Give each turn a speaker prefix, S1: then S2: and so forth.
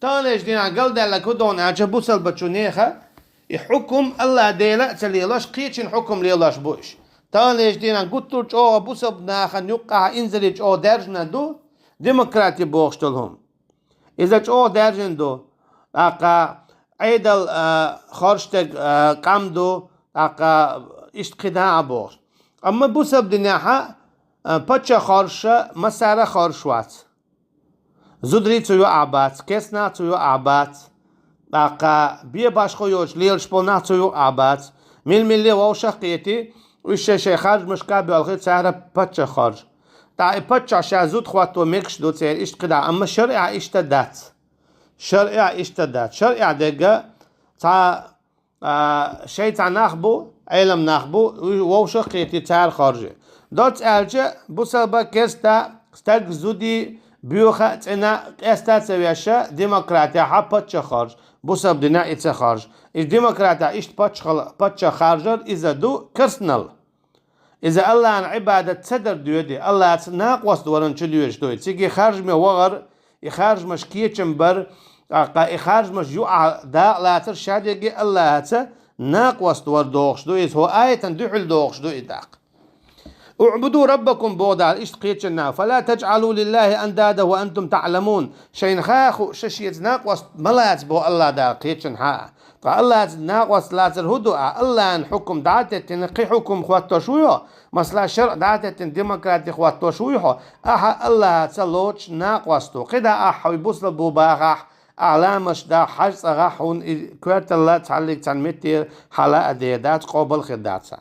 S1: تانيش دينا قل دالا كدون عجبوسل بچونيخا يحكم الله ديلا تليلاش قيتشن حكم ليلاش بوش تانيش دينا قطرج او بوسل بناخا نيوقع انزلج او درجنا دو ديمقراطي بوغشتلهم إذا او درجن دو اقا عيدل خارجتك قامدو اقا اشتقداء بوغش اما بوسل بدناها پچا خارشة مسارة خارشوات زودري تسويو عبات كسنا تسويو عبات اقا بيه باشخو يوش ليل شبولنا تسويو عبات ملي ووشا قيتي وش شي خارج مشكابي والغيط سهرة پچا خارج تا پچا شا زود خواتو ميكش دو تسير اشتقداء اما شرع اشتدات شرع دقا تا شي تا ناخبو علم ناخبو ووشا قيتي تسهر خارجي دوت ألجا بوسلبا كستا ستاك زودي بيوخا تنا كستا تسويشا ديمقراطيا حبت خارج بوسلب دنا إتس خارج الديمقراطيا إشت باتش خارجر إذا دو كرسنل إذا الله عن عبادة تسدر ديودي الله ناقوس دورن تشديوش دوي تيجي خارج مي وغر يخارج مش كيتشمبر يخارج مش يوع دا لا ترشاد يجي الله هتا ناقوس دور دوغش دوي هو آية دحل دوغش دوي داق اعبدوا ربكم بودال اشتقيتشنا فلا تجعلوا لله اندادا وانتم تعلمون شين خاخو ششيت ناقوس ملات بو الله دا قيتشن حا الله ناقوس لازر هدو الله ان حكم دعاتت تنقي حكم خواتو شويو مسلا شرع دعاتت ديمقراطي خواتو شويو اها الله تسلوش ناقوس تو قدا احوي بوصل بوباغح علامش دا حج صغاحون كوارت الله تعليق تنمتير حلاء ديدات قوبل خداتسا